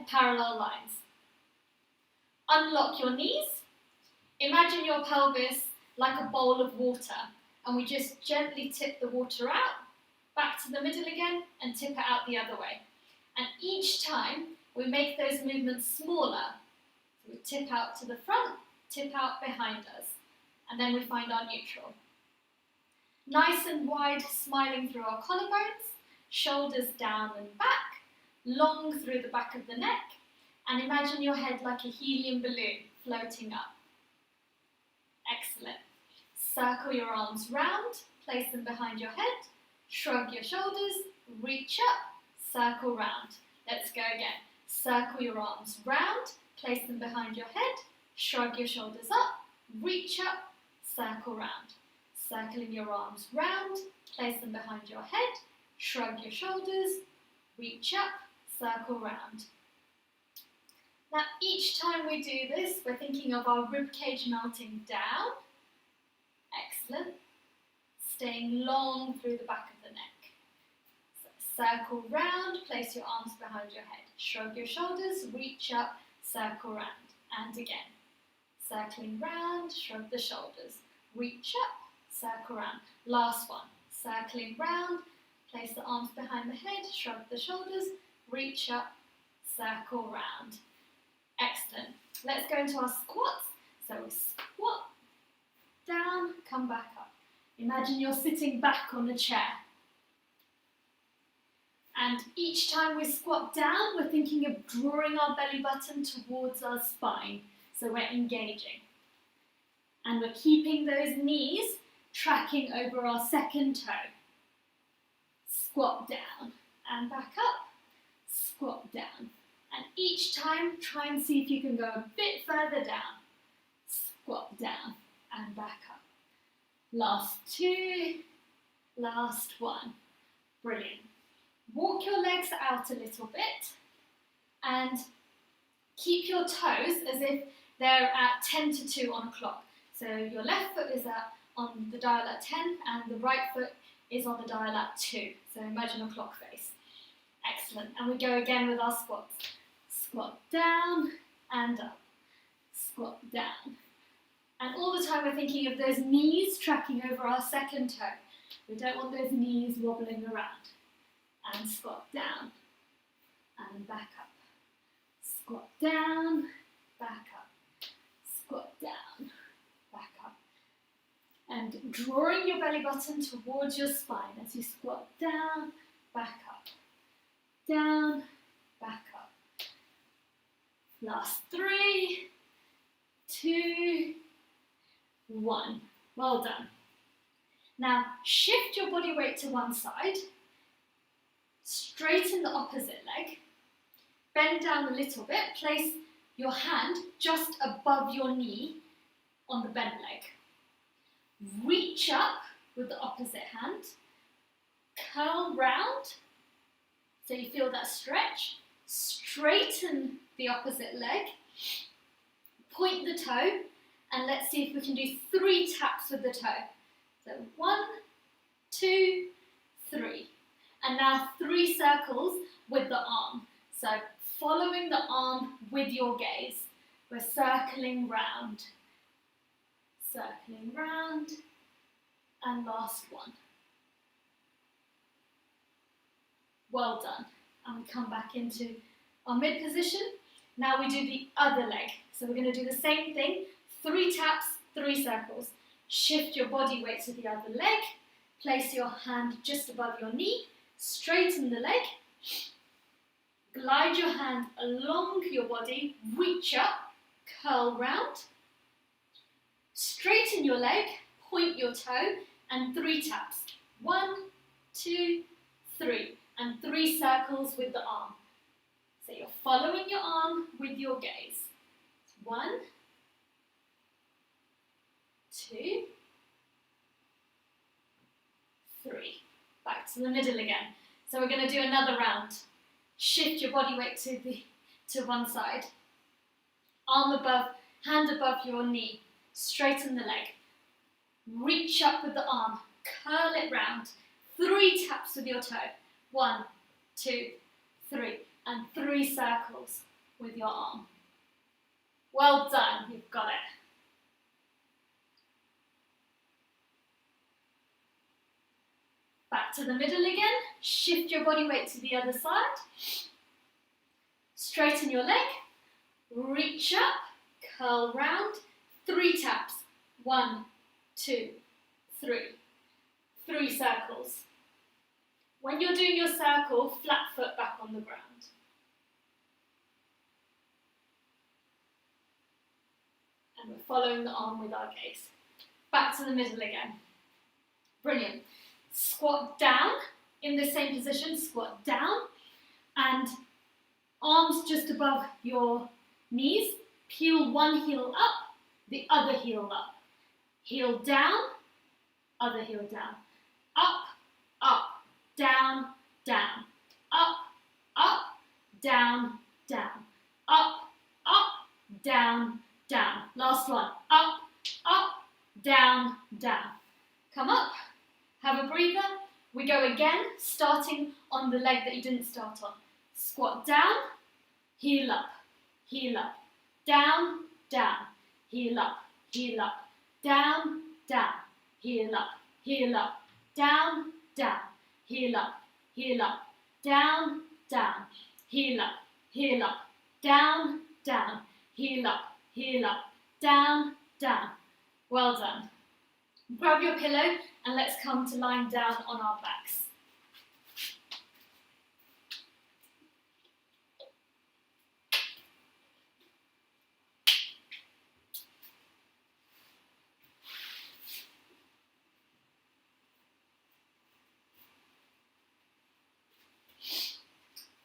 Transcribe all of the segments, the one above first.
parallel lines. Unlock your knees. Imagine your pelvis like a bowl of water, and we just gently tip the water out, back to the middle again, and tip it out the other way. And each time we make those movements smaller. So we tip out to the front, tip out behind us, and then we find our neutral. Nice and wide, smiling through our collarbones, shoulders down and back, long through the back of the neck, and imagine your head like a helium balloon floating up. Excellent. Circle your arms round, place them behind your head, shrug your shoulders, reach up, circle round. Let's go again. Circle your arms round, place them behind your head, shrug your shoulders up, reach up, circle round. Circling your arms round, place them behind your head, shrug your shoulders, reach up, circle round. Now each time we do this, we're thinking of our ribcage melting down. Excellent. Staying long through the back of the neck. So circle round, place your arms behind your head. Shrug your shoulders, reach up, circle round. And again. Circling round, shrug the shoulders, reach up, circle round. Last one. Circling round, place the arms behind the head, shrug the shoulders, reach up, circle round. Excellent. Let's go into our squats. So we squat, down, come back up. Imagine you're sitting back on a chair. And each time we squat down, we're thinking of drawing our belly button towards our spine. So we're engaging. And we're keeping those knees tracking over our second toe. Squat down and back up, squat down. And each time, try and see if you can go a bit further down. Squat down and back up. Last two, last one. Brilliant. Walk your legs out a little bit and keep your toes as if they're at 10 to 2 on a clock. So your left foot is on the dial at 10 and the right foot is on the dial at 2. So imagine a clock face. Excellent. And we go again with our squats. Squat down and up. Squat down. And all the time we're thinking of those knees tracking over our second toe. We don't want those knees wobbling around. And squat down and back up. Squat down, back up. Squat down, back up. And drawing your belly button towards your spine as you squat down, back up. Down, back up. Last 3, 2, 1. Well done. Now shift your body weight to one side. Straighten the opposite leg. Bend down a little bit. Place your hand just above your knee on the bent leg. Reach up with the opposite hand. Curl round. So you feel that stretch. Straighten the opposite leg. Point the toe. And let's see if we can do 3 taps with the toe. So 1, 2, 3. And now 3 circles with the arm. So following the arm with your gaze. We're circling round. Circling round. And last one. Well done. And we come back into our mid position. Now we do the other leg. So we're going to do the same thing. 3 taps, 3 circles. Shift your body weight to the other leg. Place your hand just above your knee. Straighten the leg. Glide your hand along your body. Reach up. Curl round. Straighten your leg. Point your toe. And 3 taps. 1, 2, 3. And 3 circles with the arm. So you're following your arm with your gaze. 1, 2, 3. Back to the middle again. So we're going to do another round. Shift your body weight to one side. Arm above, hand above your knee. Straighten the leg. Reach up with the arm. Curl it round. 3 taps with your toe. 1, 2, 3. And 3 circles. with your arm. Well done, you've got it. Back to the middle again. Shift your body weight to the other side. Straighten your leg. Reach up, curl round. 3 taps. 1, 2, 3. 3 circles. When you're doing your circle, flat foot back on the ground. And we're following the arm with our gaze. Back to the middle again. Brilliant. Squat down in the same position, squat down, and arms just above your knees. Peel one heel up, the other heel up. Heel down, other heel down. Up, up, down, down. Up, up, down, down. Up, up, down, down. Last one. Up, up, down, down. Come up. Have a breather. We go again, starting on the leg that you didn't start on. Squat down, heel up, down, down, heel up, down, down, heel up, down, down, heel up, down, down, heel up, down, down, heel up, down, down. Well done. Grab your pillow and let's come to lying down on our backs.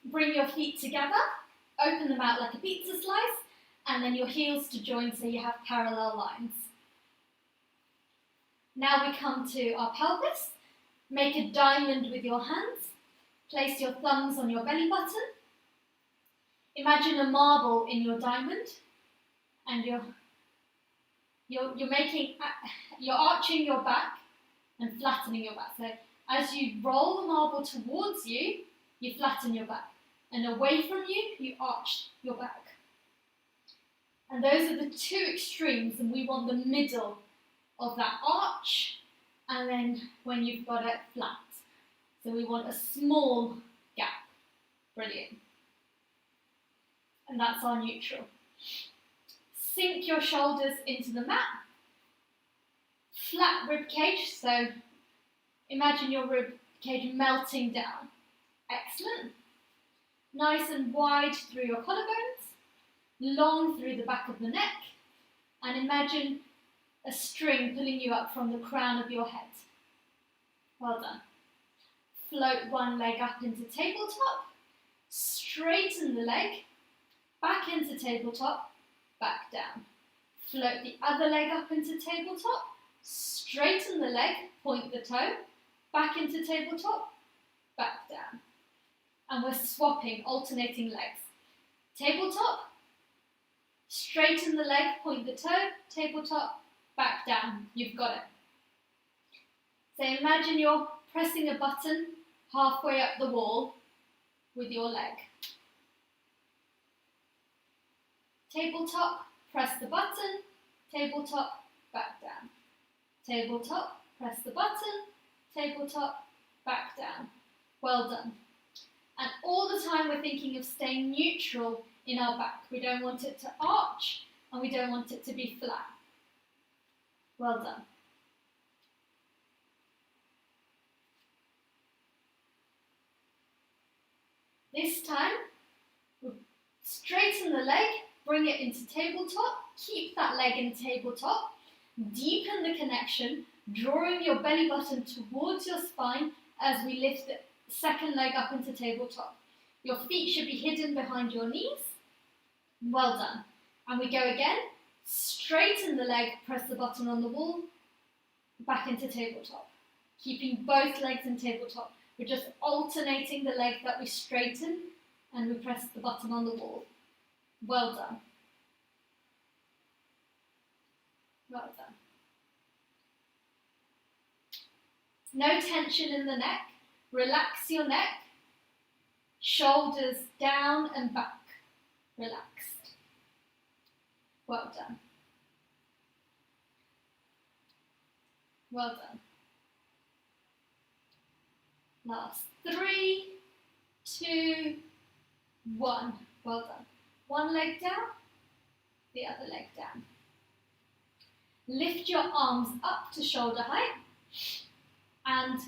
Bring your feet together, open them out like a pizza slice, and then your heels to join so you have parallel lines. Now we come to our pelvis. Make a diamond with your hands. Place your thumbs on your belly button. Imagine a marble in your diamond, and you're arching your back and flattening your back. So as you roll the marble towards you, you flatten your back, and away from you, you arch your back. And those are the 2 extremes, and we want the middle of that arch, and then when you've got it flat. So we want a small gap. Brilliant. And that's our neutral. Sink your shoulders into the mat. Flat rib cage, so imagine your rib cage melting down. Excellent. Nice and wide through your collarbones, long through the back of the neck, and imagine a string pulling you up from the crown of your head. Well done. Float one leg up into tabletop, straighten the leg, back into tabletop, back down. Float the other leg up into tabletop, straighten the leg, point the toe, back into tabletop, back down. And we're swapping, alternating legs. Tabletop, straighten the leg, point the toe, tabletop, back down. You've got it. So imagine you're pressing a button halfway up the wall with your leg. Tabletop, press the button, tabletop, back down. Tabletop, press the button, tabletop, back down. Well done. And all the time we're thinking of staying neutral in our back. We don't want it to arch and we don't want it to be flat. Well done. This time, we'll straighten the leg, bring it into tabletop, keep that leg in tabletop, deepen the connection, drawing your belly button towards your spine as we lift the second leg up into tabletop. Your feet should be hidden behind your knees. Well done. And we go again. Straighten the leg, press the button on the wall, back into tabletop. Keeping both legs in tabletop. We're just alternating the leg that we straighten and we press the button on the wall. Well done. Well done. No tension in the neck. Relax your neck. Shoulders down and back. relaxed. Well done. Well done. Last 3, 2, 1. Well done. One leg down, the other leg down. Lift your arms up to shoulder height, and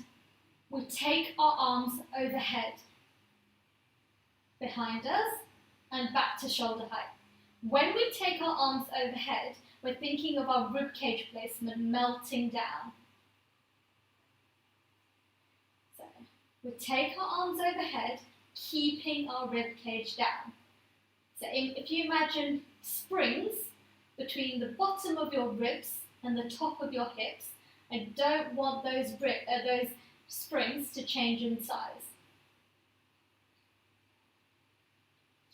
we take our arms overhead, behind us, and back to shoulder height. When we take our arms overhead, we're thinking of our ribcage placement melting down. So we take our arms overhead, keeping our ribcage down. So if you imagine springs between the bottom of your ribs and the top of your hips, I don't want those springs to change in size.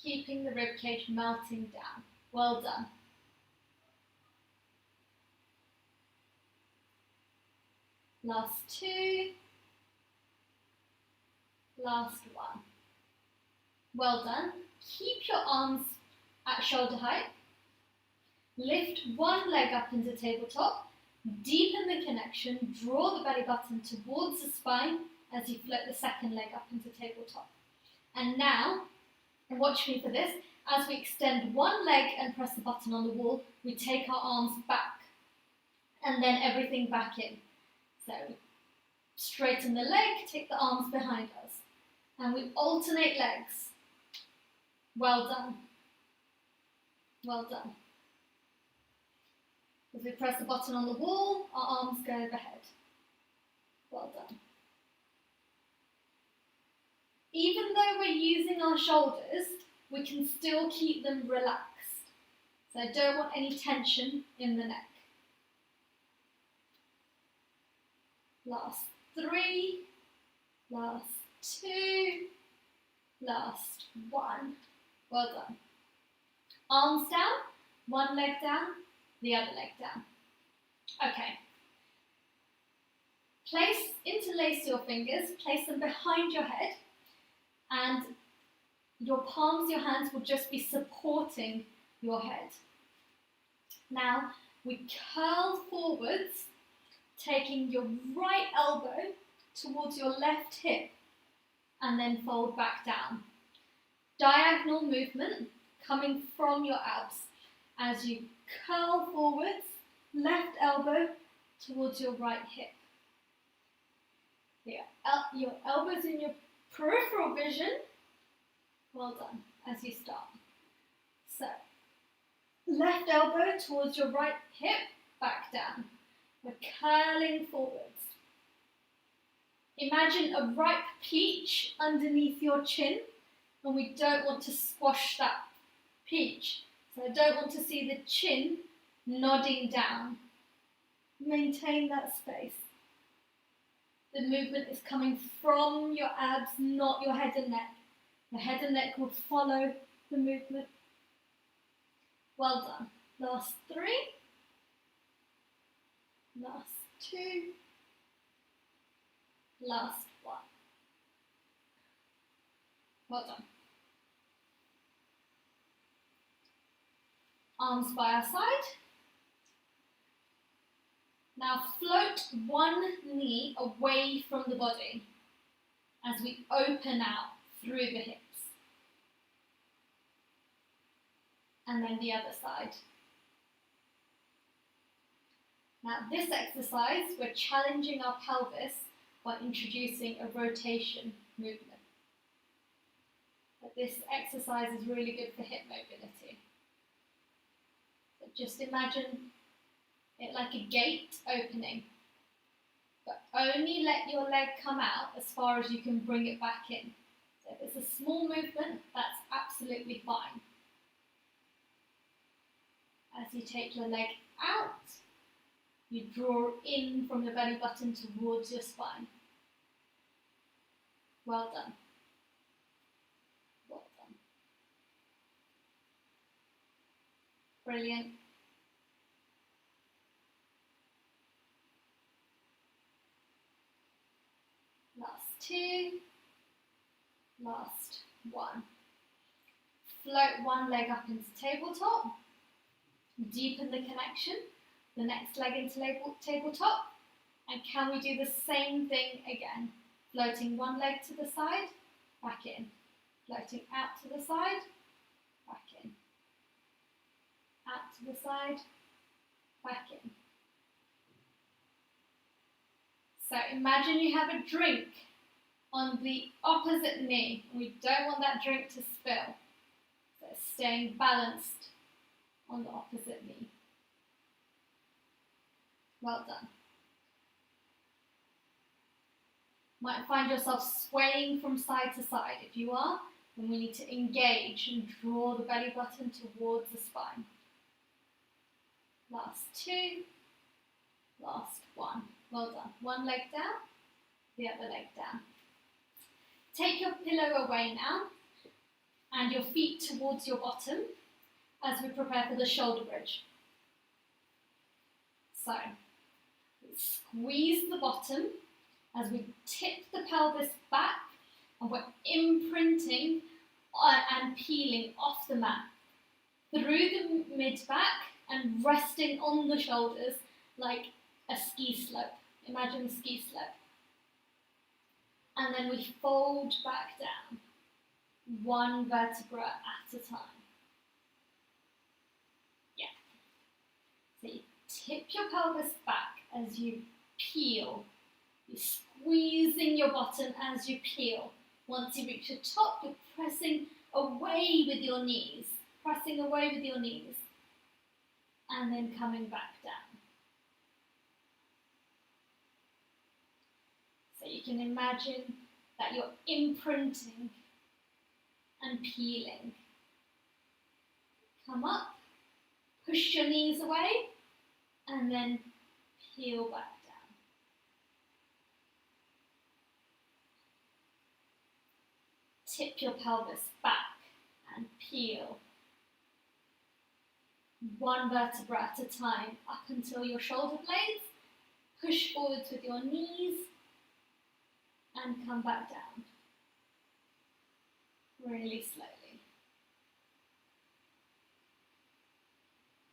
Keeping the ribcage melting down. Well done. Last 2. Last 1. Well done. Keep your arms at shoulder height. Lift one leg up into tabletop. Deepen the connection. Draw the belly button towards the spine as you float the second leg up into tabletop. And now, and watch me for this, as we extend one leg and press the button on the wall, we take our arms back and then everything back in. So straighten the leg, take the arms behind us, and we alternate legs. Well done. Well done. As we press the button on the wall, our arms go overhead. Well done. Even though we're using our shoulders, we can still keep them relaxed. So I don't want any tension in the neck. Last 3, last 2, last 1. Well done. Arms down, one leg down, the other leg down. Okay. Interlace your fingers, place them behind your head, and your palms, your hands will just be supporting your head. Now, we curl forwards, taking your right elbow towards your left hip, and then fold back down. Diagonal movement coming from your abs as you curl forwards, left elbow towards your right hip. Your elbows in your peripheral vision. Well done as you start. So, left elbow towards your right hip, back down. We're curling forwards. Imagine a ripe peach underneath your chin, and we don't want to squash that peach. So I don't want to see the chin nodding down. Maintain that space. The movement is coming from your abs, not your head and neck. The head and neck will follow the movement. Well done. Last 3. Last 2. Last 1. Well done. Arms by our side. Now float one knee away from the body as we open out through the hips. And then the other side. Now this exercise, we're challenging our pelvis by introducing a rotation movement. But this exercise is really good for hip mobility. So just imagine it like a gate opening, but only let your leg come out as far as you can bring it back in. So if it's a small movement, that's absolutely fine. As you take your leg out, you draw in from the belly button towards your spine. Well done. Well done. Brilliant. Last 2, last 1. float one leg up into tabletop, deepen the connection, the next leg into tabletop, and can we do the same thing again? Floating one leg to the side, back in, floating out to the side, back in, out to the side, back in. So imagine you have a drink on the opposite knee, and we don't want that drink to spill. So staying balanced on the opposite knee. Well done. Might find yourself swaying from side to side. If you are, then we need to engage and draw the belly button towards the spine. Last two, last one. Well done. One leg down, the other leg down. Take your pillow away now and your feet towards your bottom as we prepare for the shoulder bridge. So, squeeze the bottom as we tip the pelvis back and we're imprinting and peeling off the mat through the mid-back and resting on the shoulders like a ski slope. Imagine a ski slope. And then we fold back down, one vertebra at a time. Yeah. So you tip your pelvis back as you peel. You're squeezing your bottom as you peel. Once you reach the top, you're pressing away with your knees. Pressing away with your knees. And then coming back down. So you can imagine that you're imprinting and peeling. Come up, push your knees away, and then peel back down. Tip your pelvis back and peel. One vertebra at a time up until your shoulder blades. Push forwards with your knees and come back down. Really slowly.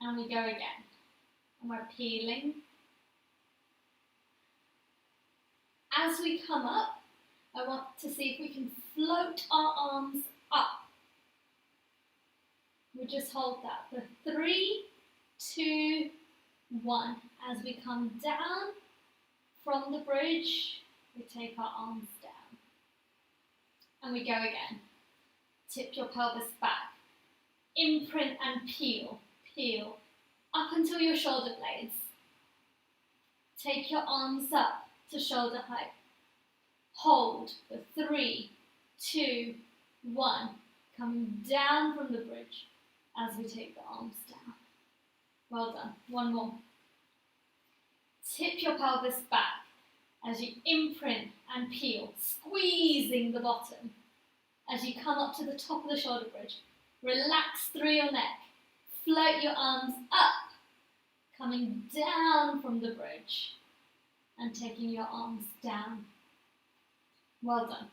And we go again. And we're peeling. As we come up, I want to see if we can float our arms up. We just hold that for 3, 2, 1. As we come down from the bridge, we take our arms down. And we go again. Tip your pelvis back. Imprint and peel. Peel. Up until your shoulder blades. Take your arms up to shoulder height. Hold for 3, 2, 1. Coming down from the bridge as we take the arms down. Well done. One more. Tip your pelvis back as you imprint and peel, squeezing the bottom. As you come up to the top of the shoulder bridge, relax through your neck. Float your arms up, coming down from the bridge and taking your arms down. Well done.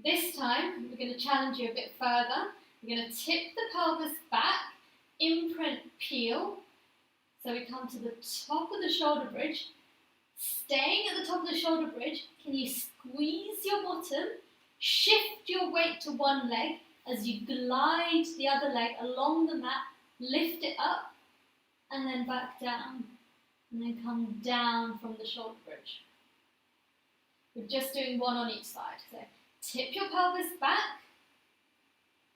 This time, we're going to challenge you a bit further. We're going to tip the pelvis back, imprint, peel. So we come to the top of the shoulder bridge. Staying at the top of the shoulder bridge, can you squeeze your bottom, shift your weight to one leg as you glide the other leg along the mat, lift it up, and then back down, and then come down from the shoulder bridge. We're just doing one on each side. So tip your pelvis back,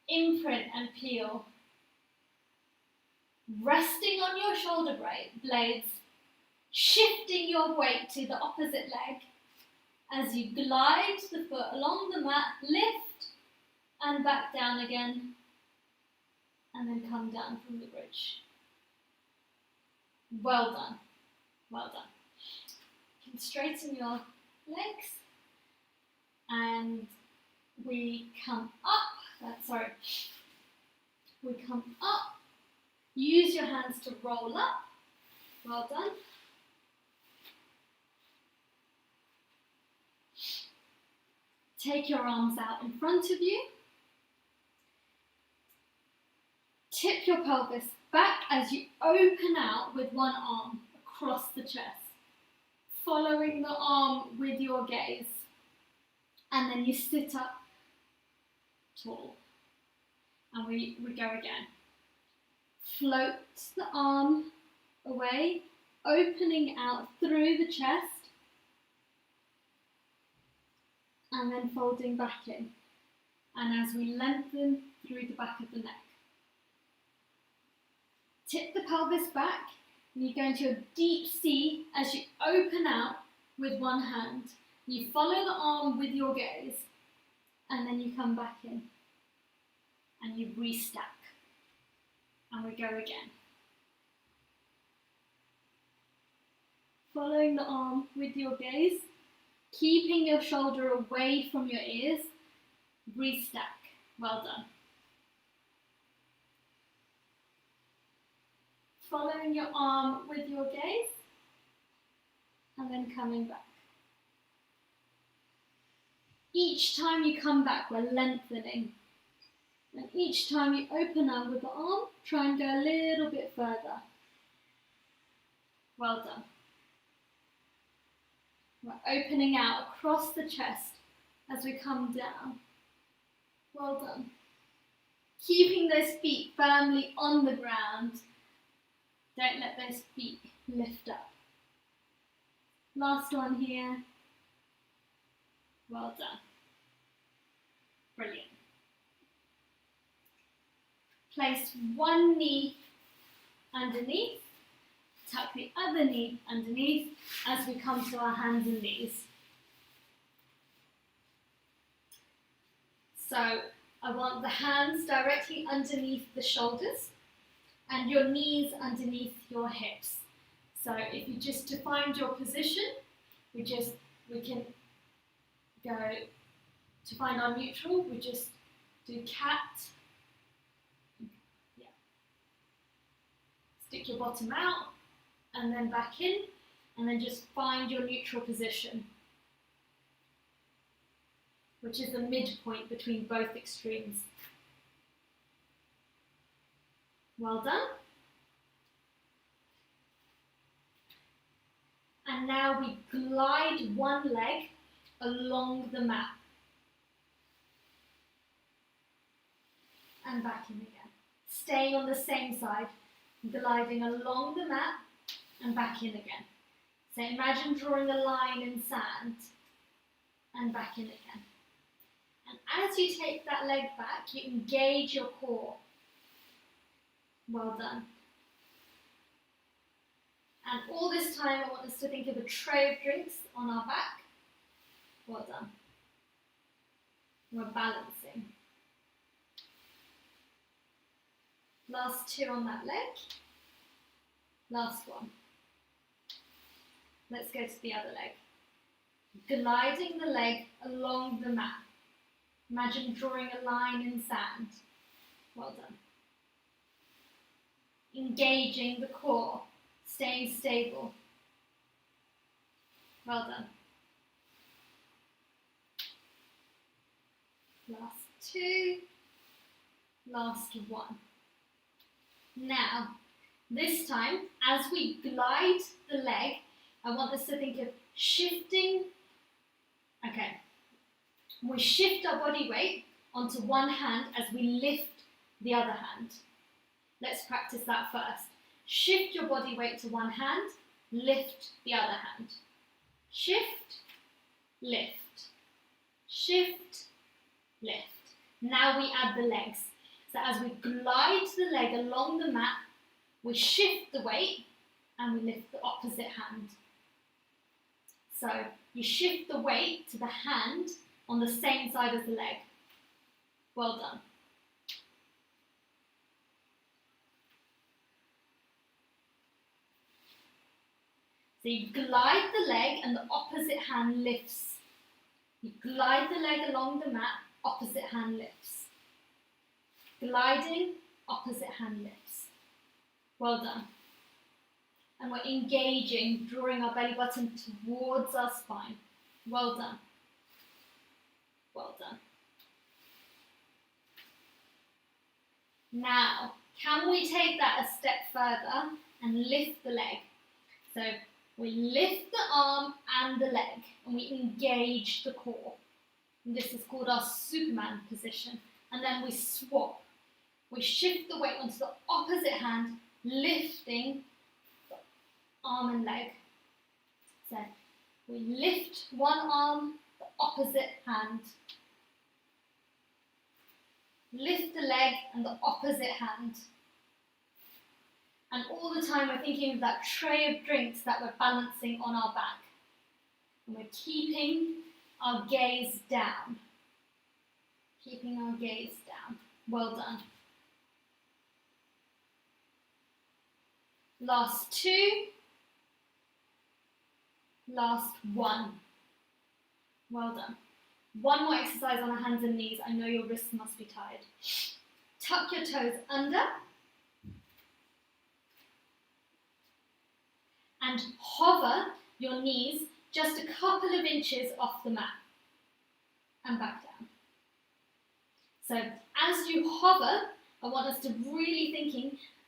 imprint and peel. Resting on your shoulder blades, shifting your weight to the opposite leg as you glide the foot along the mat, lift and back down again, and then come down from the bridge. Well done, well done. You can straighten your legs and we come up, we come up, use your hands to roll up, well done. Take your arms out in front of you Tip your pelvis back as you open out with one arm across the chest, following the arm with your gaze. And then you sit up tall. And we go again. Float the arm away, opening out through the chest, and then folding back in. And as we lengthen through the back of the neck. Tip the pelvis back, and you go into a deep C as you open out with one hand. You follow the arm with your gaze, and then you come back in, and you restack. And we go again. Following the arm with your gaze, keeping your shoulder away from your ears, restack. Well done. Following your arm with your gaze, and then coming back. Each time you come back, we're lengthening. And each time you open up with the arm, try and go a little bit further. Well done. We're opening out across the chest as we come down. Well done. Keeping those feet firmly on the ground. Don't let those feet lift up. Last one here. Well done. Brilliant. Place one knee underneath, tuck the other knee underneath as we come to our hands and knees. So I want the hands directly underneath the shoulders and your knees underneath your hips. So if you just to find your position, we can go to find our neutral, we just do cat. Stick your bottom out and then back in, and then just find your neutral position, which is the midpoint between both extremes. Well done. And now we glide one leg along the mat. And back in again. Staying on the same side. Gliding along the mat and back in again. So imagine drawing a line in sand and back in again. And as you take that leg back, you engage your core. Well done. And all this time I want us to think of a tray of drinks on our back. Well done. We're balancing. Last two on that leg. Last one. Let's go to the other leg. Gliding the leg along the mat. Imagine drawing a line in sand. Well done. Engaging the core, staying stable. Well done. Last two. Last one. Now, this time, as we glide the leg, I want us to think of shifting. Okay, we shift our body weight onto one hand as we lift the other hand. Let's practice that first. Shift your body weight to one hand, lift the other hand. Shift, lift, shift, lift. Now we add the legs. So as we glide the leg along the mat, we shift the weight and we lift the opposite hand. So you shift the weight to the hand on the same side as the leg. Well done. So you glide the leg and the opposite hand lifts. You glide the leg along the mat, opposite hand lifts. Gliding, opposite hand lifts. Well done. And we're engaging, drawing our belly button towards our spine. Well done. Well done. Now, Can we take that a step further and lift the leg? So we lift the arm and the leg, and we engage the core. And this is called our Superman position. And then we swap. We shift the weight onto the opposite hand, lifting the arm and leg. So we lift one arm, the opposite hand. Lift the leg and the opposite hand. And all the time we're thinking of that tray of drinks that we're balancing on our back. And we're keeping our gaze down. Keeping our gaze down. Well done. Last two. Last one. Well done. One more exercise on our hands and knees. I know your wrists must be tired. Tuck your toes under. And hover your knees just a couple of inches off the mat. And back down. So as you hover, I want us to really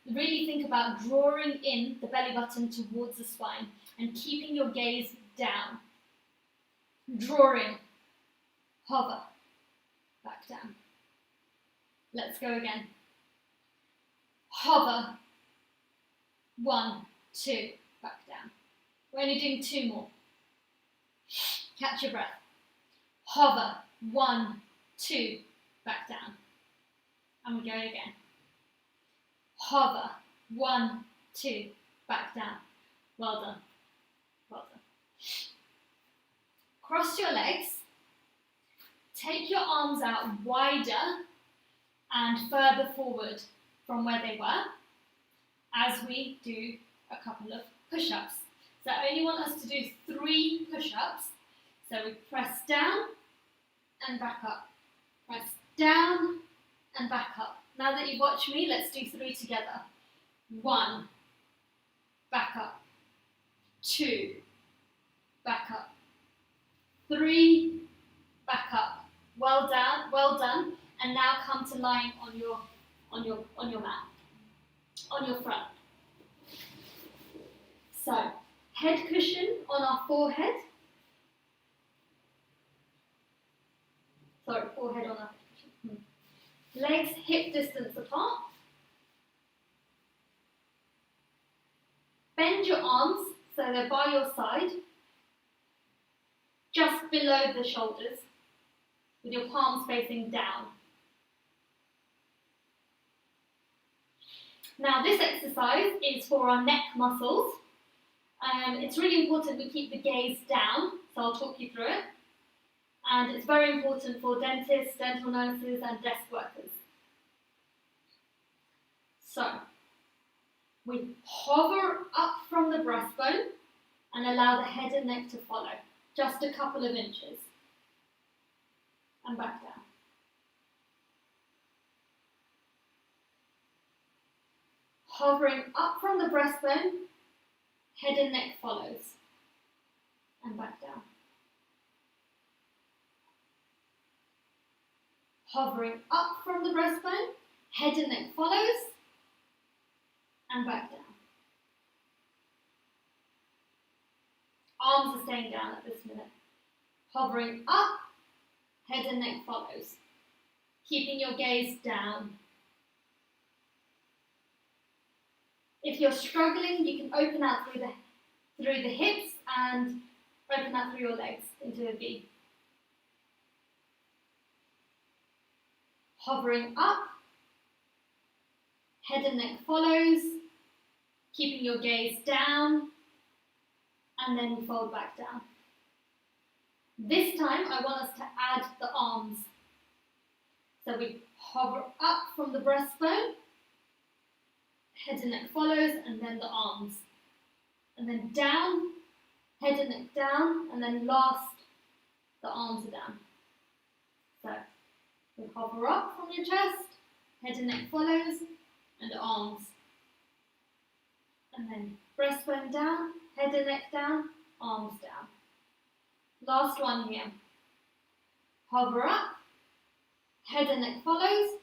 think about drawing in the belly button towards the spine and keeping your gaze down. Drawing, hover, back down. Let's go again. Hover, 1, 2, back down. We're only doing 2 more. Catch your breath. Hover, 1, 2, back down. And we go again. Hover, 1, 2, back down. Well done. Well done. Cross your legs. Take your arms out wider and further forward from where they were as we do a couple of push-ups. So I only want us to do 3 push-ups. So we press down and back up. Press down and back up. Now that you've watched me, let's do 3 together. 1, back up. 2, back up. 3, back up. Well done, well done. And now come to lying on your mat, on your front. So, head cushion on our forehead. Sorry, forehead on our head cushion. Legs hip distance apart. Bend your arms so they're by your side, just below the shoulders, with your palms facing down. Now this exercise is for our neck muscles. It's really important we keep the gaze down, so I'll talk you through it. And it's very important for dentists, dental nurses and desk workers. So, we hover up from the breastbone and allow the head and neck to follow, just a couple of inches. And back down. Hovering up from the breastbone, head and neck follows. And back down. Hovering up from the breastbone, head and neck follows. And back down. Arms are staying down at this minute. Hovering up, head and neck follows. Keeping your gaze down. If you're struggling, you can open out through the hips and open out through your legs into a V. Hovering up, head and neck follows, keeping your gaze down, and then you fold back down. This time I want us to add the arms. So we hover up from the breastbone, head and neck follows, and then the arms. And then down, head and neck down, and then last, the arms are down. So we hover up from your chest, head and neck follows, and arms. And then breastbone down, head and neck down, arms down. Last one here. Hover up, head and neck follows,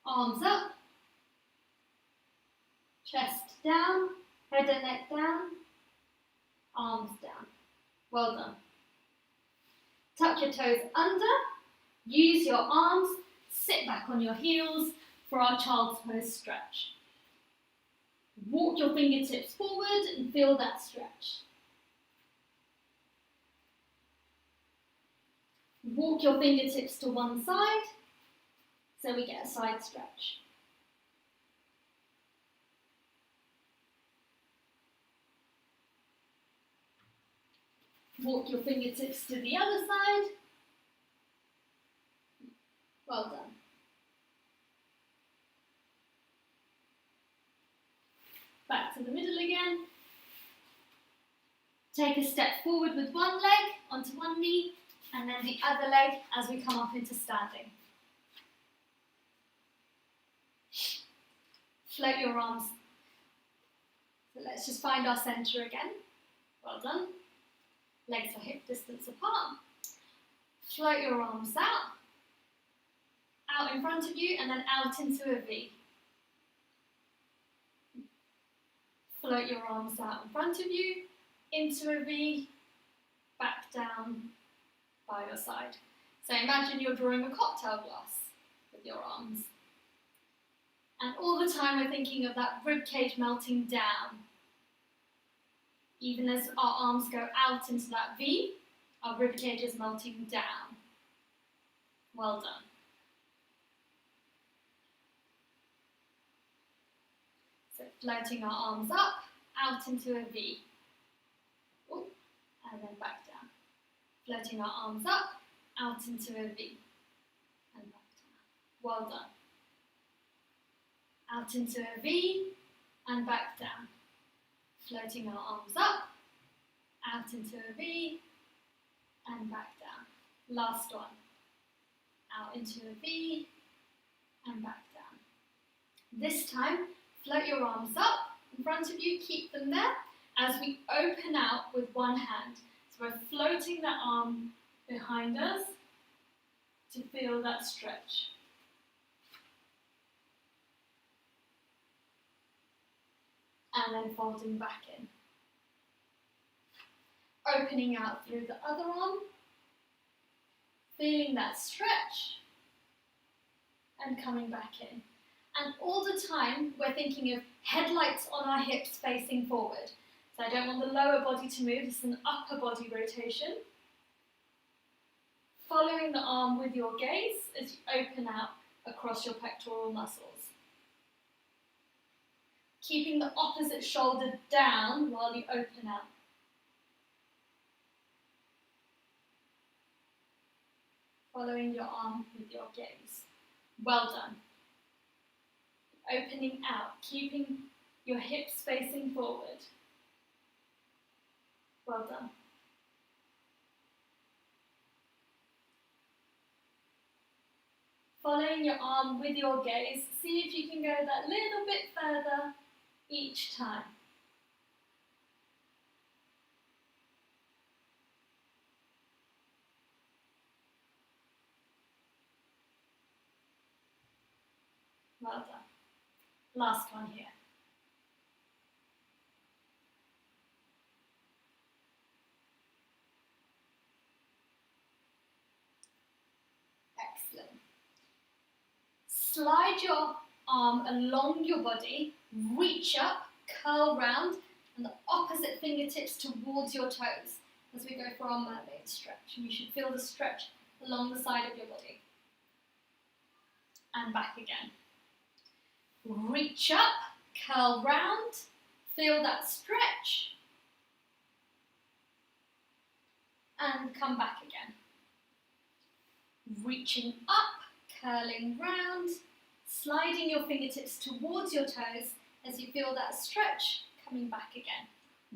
arms up, down, head and neck down, arms down. Well done. Tuck your toes under, use your arms, sit back on your heels for our child's pose stretch. Walk your fingertips forward and feel that stretch. Walk your fingertips to one side so we get a side stretch. Walk your fingertips to the other side. Well done. Back to the middle again. Take a step forward with one leg onto one knee and then the other leg as we come up into standing. Float your arms. So let's just find our centre again. Well done. Legs are hip distance apart. Float your arms out. Out in front of you and then out into a V. Float your arms out in front of you, into a V, back down by your side. So imagine you're drawing a cocktail glass with your arms. And all the time we're thinking of that rib cage melting down. Even as our arms go out into that V, our rib cage is melting down. Well done. So floating our arms up, out into a V. Ooh, and then back down. Floating our arms up, out into a V. And back down. Well done. Out into a V and back down. Floating our arms up, out into a V and back down. Last one. Out into a V and back down. This time, float your arms up in front of you, keep them there as we open out with one hand. So we're floating that arm behind us to feel that stretch. And then folding back in. Opening out through the other arm, feeling that stretch and coming back in. And all the time we're thinking of headlights on our hips facing forward. So I don't want the lower body to move, it's an upper body rotation. Following the arm with your gaze as you open out across your pectoral muscles. Keeping the opposite shoulder down while you open out. Following your arm with your gaze. Well done. Opening out, keeping your hips facing forward. Well done. Following your arm with your gaze, see if you can go that little bit further each time. Well done. Last one here. Excellent. Slide your arm along your body, reach up, curl round, and the opposite fingertips towards your toes as we go for our mermaid stretch. And you should feel the stretch along the side of your body. And back again. Reach up, curl round, feel that stretch, and come back again. Reaching up, curling round, sliding your fingertips towards your toes as you feel that stretch, coming back again.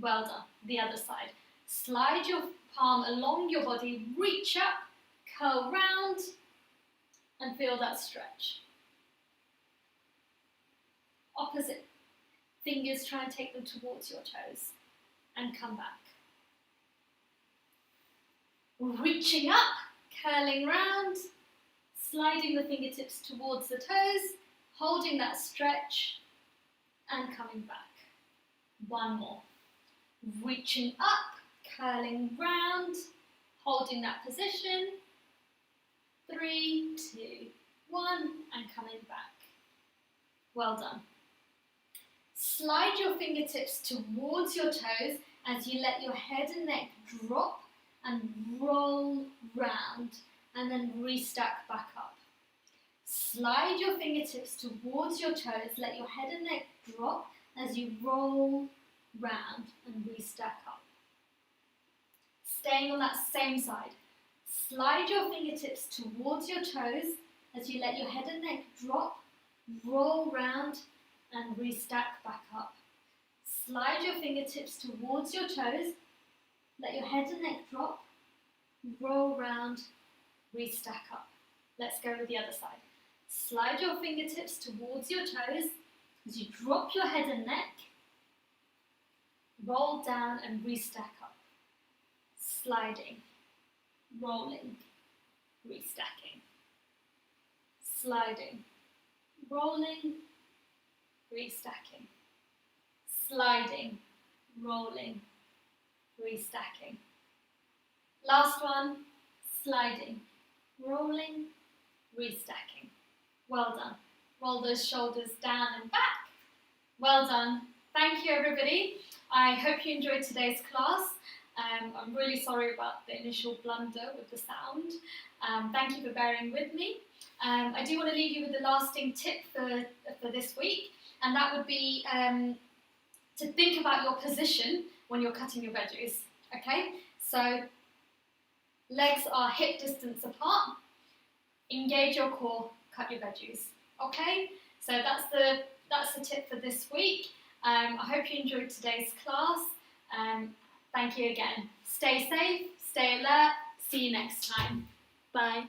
Well done. The other side. Slide your palm along your body, reach up, curl round, and feel that stretch. Opposite fingers, try and take them towards your toes and come back. Reaching up, curling round, sliding the fingertips towards the toes, holding that stretch and coming back. One more. Reaching up, curling round, holding that position. 3, 2, 1, and coming back. Well done. Slide your fingertips towards your toes as you let your head and neck drop and roll round, and then restack back up. Slide your fingertips towards your toes, let your head and neck drop as you roll round and restack up. Staying on that same side. Slide your fingertips towards your toes as you let your head and neck drop, roll round and restack back up. Slide your fingertips towards your toes, let your head and neck drop, roll round, restack up. Let's go with the other side. Slide your fingertips towards your toes as you drop your head and neck, roll down and restack up. Sliding, rolling, restacking. Sliding, rolling, restacking. Sliding, rolling, restacking. Last one, sliding, rolling, restacking. Well done. Roll those shoulders down and back. Well done. Thank you, everybody. I hope you enjoyed today's class. I'm really sorry about the initial blunder with the sound. Thank you for bearing with me. I do want to leave you with a lasting tip for this week, and that would be to think about your position when you're cutting your veggies. Okay, so legs are hip distance apart. Engage your core, cut your veggies. Okay, so that's the tip for this week. I hope you enjoyed today's class. Thank you again. Stay safe, stay alert. See you next time. Bye.